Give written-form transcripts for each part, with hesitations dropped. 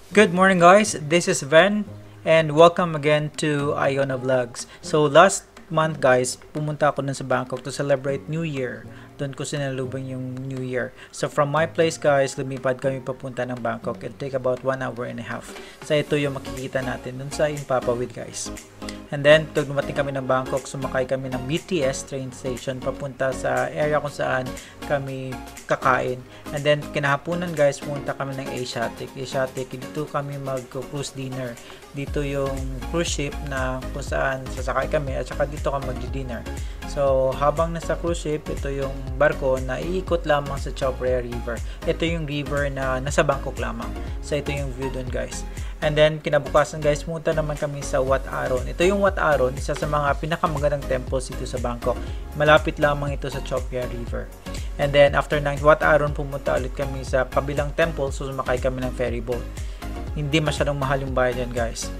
Good morning guys, this is Ven and welcome again to Iona Vlogs. So last month guys, pumunta ako dun sa Bangkok to celebrate New Year. Doon ko sinalubong yung New Year. So from my place guys, lumipad kami papunta ng Bangkok. It take about 1 hour and a half. So ito yung makikita natin dun sa Impapawid guys. And then, pag dumating kami ng Bangkok, sumakay kami ng BTS train station papunta sa area kung saan kami kakain. And then, kinahaponan guys, pumunta kami ng Asiatic. Dito kami mag-cruise dinner. Dito yung cruise ship na kung saan sasakay kami at saka dito kami mag-dinner. So, habang nasa cruise ship, ito yung barko na iikot lamang sa Chao Phraya River. Ito yung river na nasa Bangkok lamang. So, ito yung view dun guys. And then, kinabukasan guys, pumunta naman kami sa Wat Arun. Ito yung Wat Arun, isa sa mga pinakamagandang temples dito sa Bangkok. Malapit lamang ito sa Chao Phraya River. And then, after ng Wat Arun, pumunta ulit kami sa kabilang temple, so sumakay kami ng ferry boat. Hindi masyadong mahal yung bayad yan guys.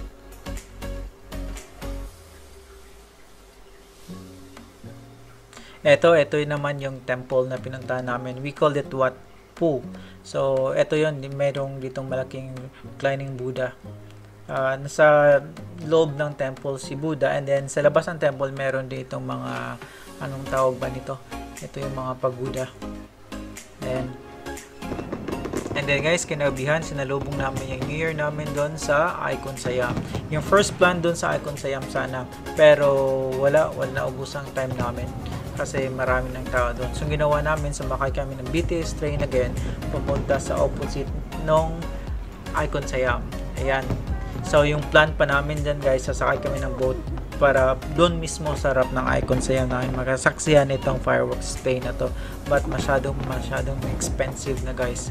Ito naman yung temple na pinuntahan namin. We called it Wat Pu. So, ito yun. Merong ditong malaking reclining Buddha. Nasa loob ng temple si Buddha. And then, sa labas ng temple, meron ditong mga, anong tawag ba nito? Ito yung mga pagoda. And then guys, kinabihan, sinalubong namin yung New Year namin doon sa Icon Siam. Yung first plan doon sa Icon Siam sana. Pero, wala ubos ang time namin. Kasi marami ng tao doon. So, ginawa namin, sumakay kami ng BTS train again, pumunta sa opposite nung Icon Siam. Ayan. So, yung plan pa namin dyan guys, sasakay kami ng boat para doon mismo sa harap ng Icon Siam namin makasaksihan itong fireworks display na to. But masyadong expensive na guys.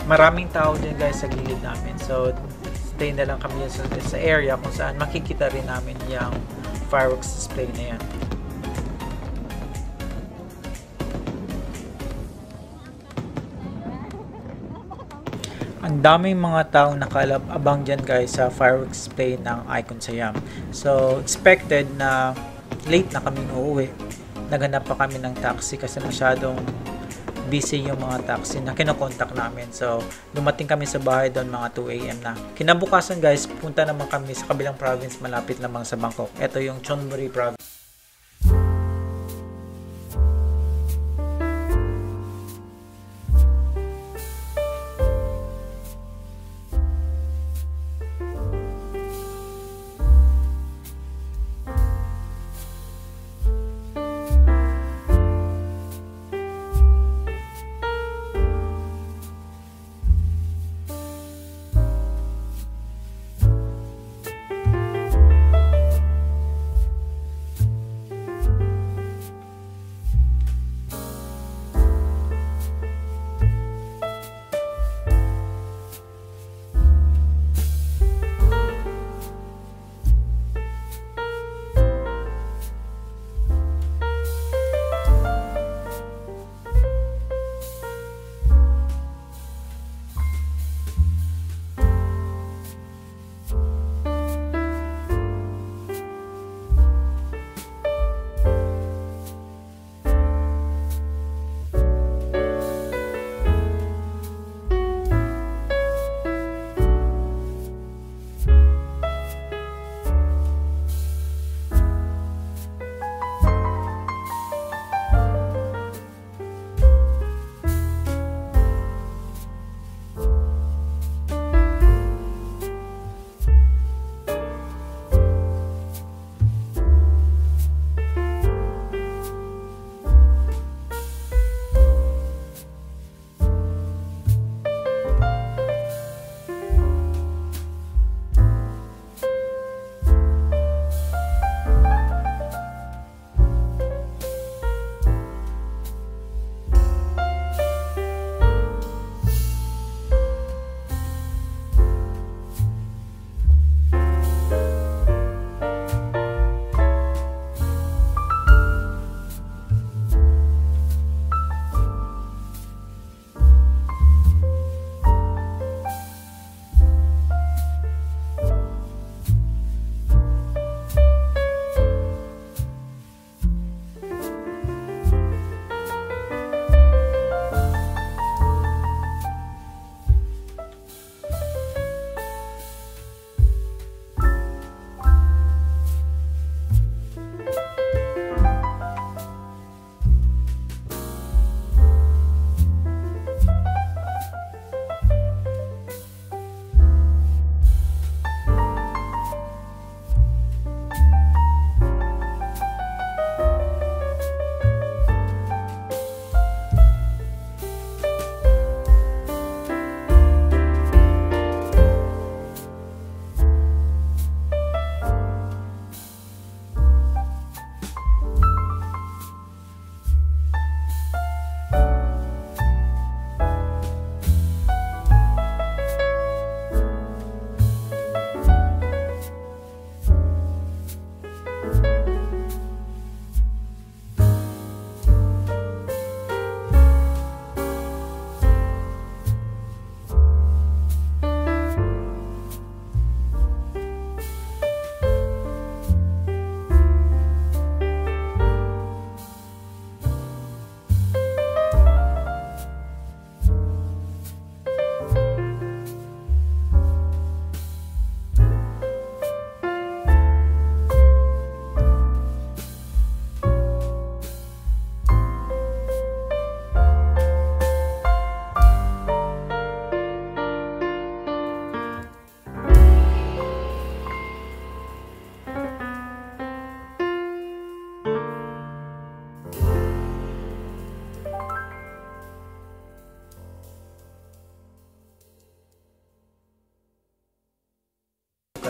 Maraming tao din guys sa gilid namin. So, stay na lang kami sa area kung saan makikita rin namin yung fireworks display na yan. Ang daming mga taong nakalabang dyan guys sa fireworks display ng Icon Siam. So, expected na late na kami uuwi. Naghanap pa kami ng taxi kasi masyadong busy yung mga taxi na kinokontak namin. So, dumating kami sa bahay doon mga 2 AM na. Kinabukasan guys, punta naman kami sa kabilang province malapit lamang sa Bangkok. Ito yung Chonburi province.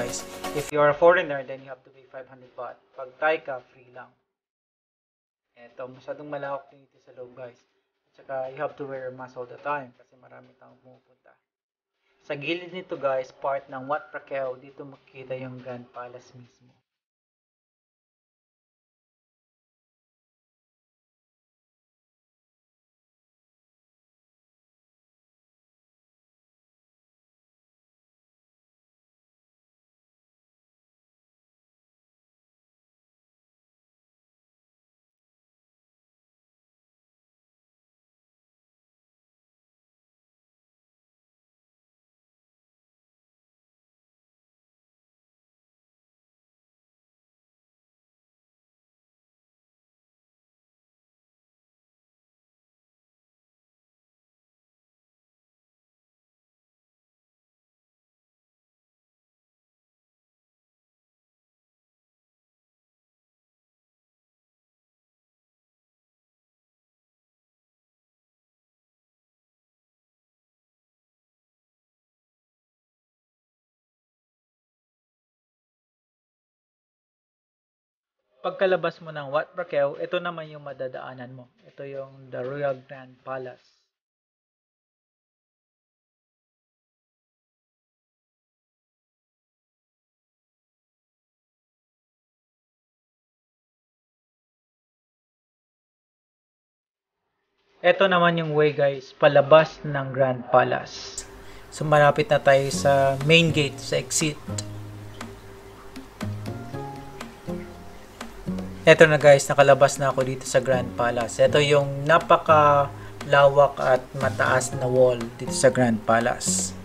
guys. If you are a foreigner, then you have to pay 500 baht. Pag Thai ka, free lang. Eto, masyadong malawak dito sa loob guys. At saka you have to wear a mask all the time kasi marami tayong pumupunta. Sa gilid nito guys, part ng Wat Prakeo, dito makikita yung Grand Palace mismo. Pagkalabas mo ng Wat Prakeo, ito naman yung madadaanan mo. Ito yung The Royal Grand Palace. Ito naman yung way guys, palabas ng Grand Palace. So malapit na tayo sa main gate, sa exit. Ito na guys, nakalabas na ako dito sa Grand Palace. Ito yung napaka lawak at mataas na wall dito sa Grand Palace.